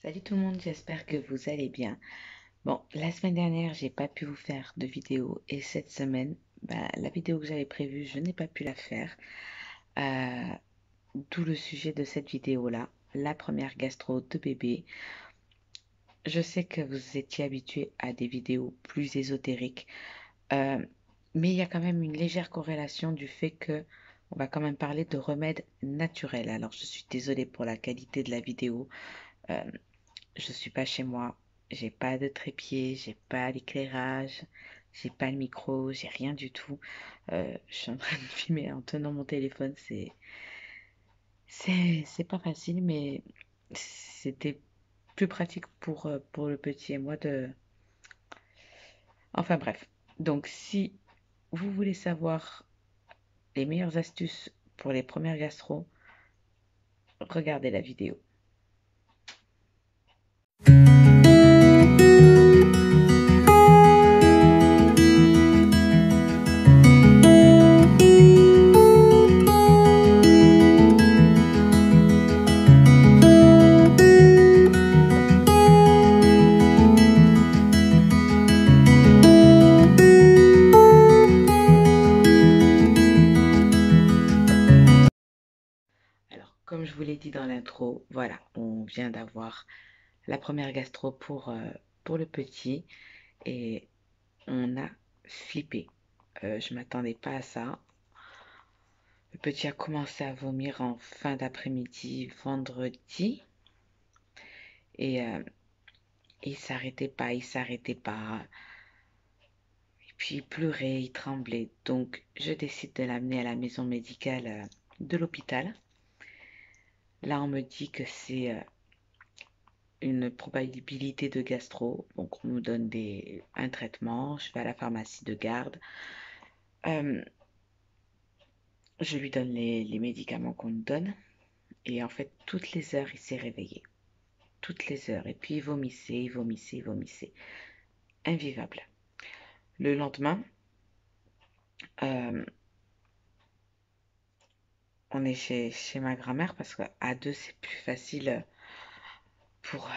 Salut tout le monde, j'espère que vous allez bien. Bon, la semaine dernière, j'ai pas pu vous faire de vidéo et cette semaine, la vidéo que j'avais prévue, je n'ai pas pu la faire. Euh, D'où le sujet de cette vidéo-là, la première gastro de bébé. Je sais que vous étiez habitués à des vidéos plus ésotériques, euh, mais il y a quand même une légère corrélation du fait que on va quand même parler de remèdes naturels. Alors, je suis désolée pour la qualité de la vidéo. Euh, Je suis pas chez moi, j'ai pas de trépied, j'ai pas l'éclairage, j'ai pas le micro, j'ai rien du tout. Je suis en train de filmer en tenant mon téléphone, c'est pas facile, mais c'était plus pratique pour le petit et moi de. Enfin bref. Donc si vous voulez savoir les meilleures astuces pour les premières gastro, regardez la vidéo. Alors, comme je vous l'ai dit dans l'intro, voilà, on vient d'avoir la première gastro pour le petit et on a flippé. Je m'attendais pas à ça. Le petit a commencé à vomir en fin d'après-midi, vendredi, et il s'arrêtait pas, il s'arrêtait pas. Et puis il pleurait, il tremblait. Donc je décide de l'amener à la maison médicale de l'hôpital. Là, on me dit que c'est une probabilité de gastro. Donc on nous donne un traitement. Je vais à la pharmacie de garde. Euh, je lui donne les médicaments qu'on nous donne. Et en fait, toutes les heures, il s'est réveillé. Toutes les heures. Et puis il vomissait, il vomissait, il vomissait. Invivable. Le lendemain, euh, on est chez ma grand-mère parce qu'à deux, c'est plus facile pour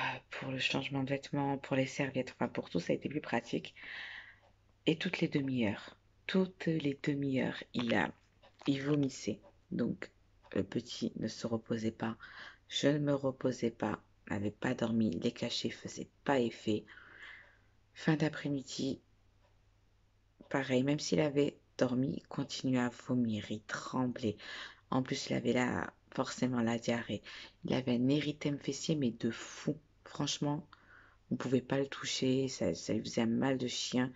le changement de vêtements, pour les serviettes, enfin pour tout, ça a été plus pratique. Et toutes les demi-heures, il vomissait. Donc, le petit ne se reposait pas. Je ne me reposais pas, n'avais pas dormi. Les cachets faisaient pas effet. Fin d'après-midi, pareil, même s'il avait dormi, il continuait à vomir, il tremblait. En plus, il avait là, forcément la diarrhée. Il avait un érythème fessier, mais de fou. Franchement, on ne pouvait pas le toucher, ça lui faisait un mal de chien.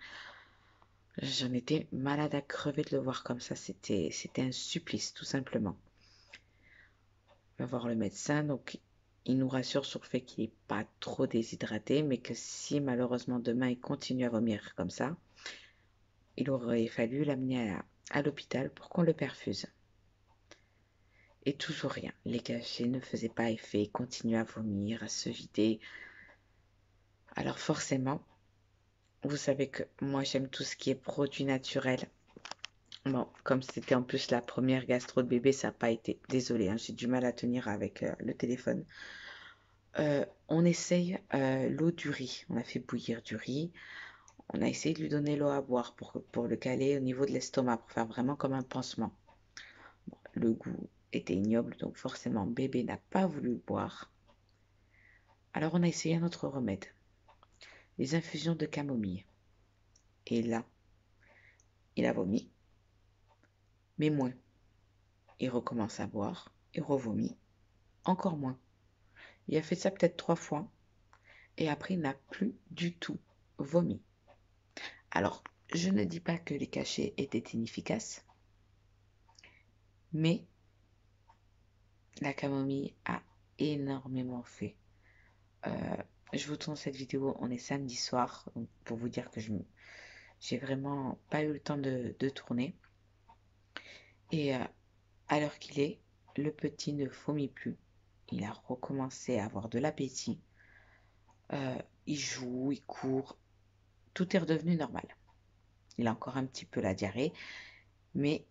J'en étais malade à crever de le voir comme ça. C'était un supplice, tout simplement. On va voir le médecin, donc il nous rassure sur le fait qu'il n'est pas trop déshydraté, mais que si malheureusement demain il continue à vomir comme ça, il aurait fallu l'amener à l'hôpital pour qu'on le perfuse. Et toujours rien. Les cachets ne faisaient pas effet, il continuait à vomir, à se vider. Alors forcément, vous savez que moi j'aime tout ce qui est produit naturel. Bon, comme c'était en plus la première gastro de bébé, ça n'a pas été. Désolée, hein, j'ai du mal à tenir avec le téléphone. On essaye l'eau du riz. On a fait bouillir du riz. On a essayé de lui donner l'eau à boire pour le caler au niveau de l'estomac, pour faire vraiment comme un pansement. Bon, le goût était ignoble, donc forcément bébé n'a pas voulu le boire. Alors on a essayé un autre remède, les infusions de camomille. Et là, il a vomi, mais moins. Il recommence à boire, il revomit, encore moins. Il a fait ça peut-être 3 fois, et après il n'a plus du tout vomi. Alors, je ne dis pas que les cachets étaient inefficaces, mais la camomille a énormément fait. Euh, je vous tourne cette vidéo, on est samedi soir, donc pour vous dire que j'ai vraiment pas eu le temps de tourner. Et à l'heure qu'il est, le petit ne vomit plus. Il a recommencé à avoir de l'appétit. Il joue, il court. Tout est redevenu normal. Il a encore un petit peu la diarrhée, mais,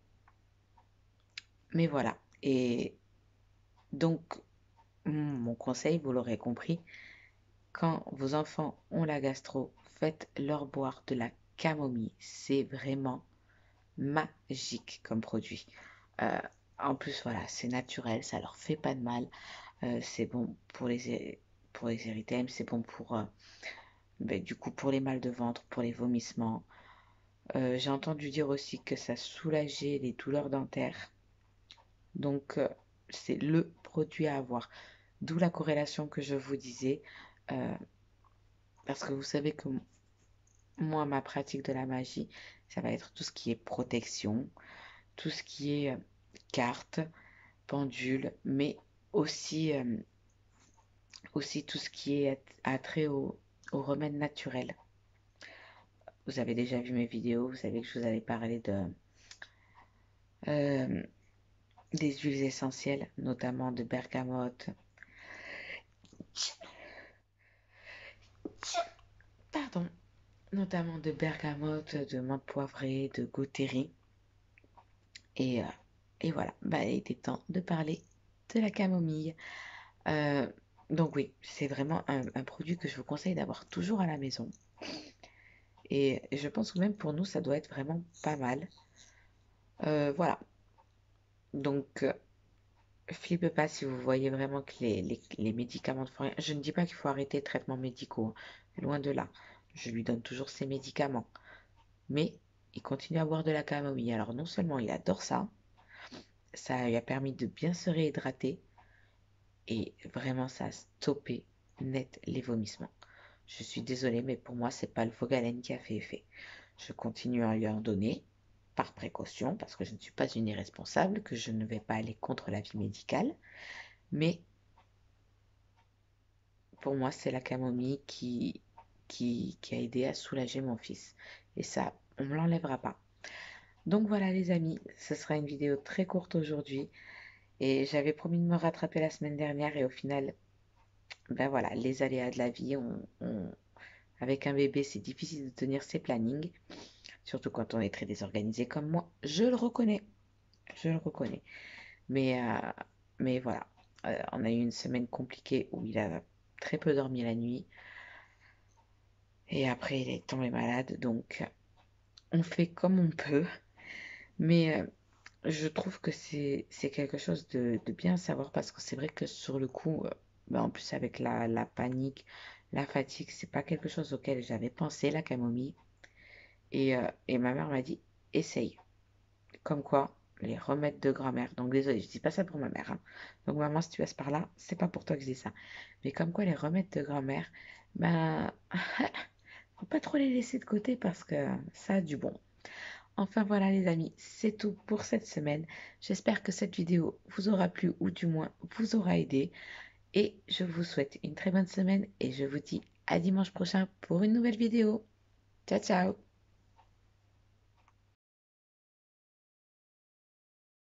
mais voilà. Et donc, mon conseil, vous l'aurez compris, quand vos enfants ont la gastro, faites-leur boire de la camomille. C'est vraiment magique comme produit. Euh, En plus, voilà, c'est naturel, ça leur fait pas de mal. C'est bon pour les érythèmes, c'est bon pour, du coup, pour les mal de ventre, pour les vomissements. J'ai entendu dire aussi que ça soulageait les douleurs dentaires. Donc, c'est le produit à avoir. D'où la corrélation que je vous disais. euh, Parce que vous savez que moi, ma pratique de la magie, ça va être tout ce qui est protection, tout ce qui est carte, pendule, mais aussi, aussi tout ce qui est attrait au remède naturel. Vous avez déjà vu mes vidéos, vous savez que je vous avais parlé euh, des huiles essentielles, notamment de bergamote, pardon, notamment de bergamote, de menthe poivrée, de gothérie. Et, euh, et voilà, bah, il était temps de parler de la camomille. Euh, donc oui, c'est vraiment un produit que je vous conseille d'avoir toujours à la maison. Et je pense que même pour nous, ça doit être vraiment pas mal. Voilà. Donc, flippez pas si vous voyez vraiment que les médicaments ne font rien. Je ne dis pas qu'il faut arrêter les traitements médicaux, hein. Loin de là. Je lui donne toujours ses médicaments. Mais il continue à boire de la camomille. Alors non seulement il adore ça, ça lui a permis de bien se réhydrater et vraiment ça a stoppé net les vomissements. Je suis désolée, mais pour moi, c'est pas le Vogalène qui a fait effet. Je continue à lui en donner, par précaution, parce que je ne suis pas une irresponsable, que je ne vais pas aller contre l'avis médical. Mais pour moi, c'est la camomille qui a aidé à soulager mon fils. Et ça, on ne me l'enlèvera pas. Donc voilà les amis, ce sera une vidéo très courte aujourd'hui. Et j'avais promis de me rattraper la semaine dernière et au final, ben voilà, les aléas de la vie, avec un bébé, c'est difficile de tenir ses plannings. Surtout quand on est très désorganisé comme moi. Je le reconnais. Je le reconnais. Mais, euh, mais voilà. On a eu une semaine compliquée où il a très peu dormi la nuit. Et après, il est tombé malade. Donc, on fait comme on peut. Mais je trouve que c'est quelque chose de bien à savoir parce que c'est vrai que sur le coup, en plus avec la panique, la fatigue, c'est pas quelque chose auquel j'avais pensé, la camomille. Et ma mère m'a dit, essaye. Comme quoi, les remèdes de grand-mère. Donc désolé, je dis pas ça pour ma mère, hein. Donc maman, si tu passes par là, c'est pas pour toi que je dis ça. Mais comme quoi, les remèdes de grand-mère, ben, faut pas trop les laisser de côté parce que ça a du bon. Enfin voilà les amis, c'est tout pour cette semaine. J'espère que cette vidéo vous aura plu ou du moins vous aura aidé. Et je vous souhaite une très bonne semaine et je vous dis à dimanche prochain pour une nouvelle vidéo. Ciao ciao!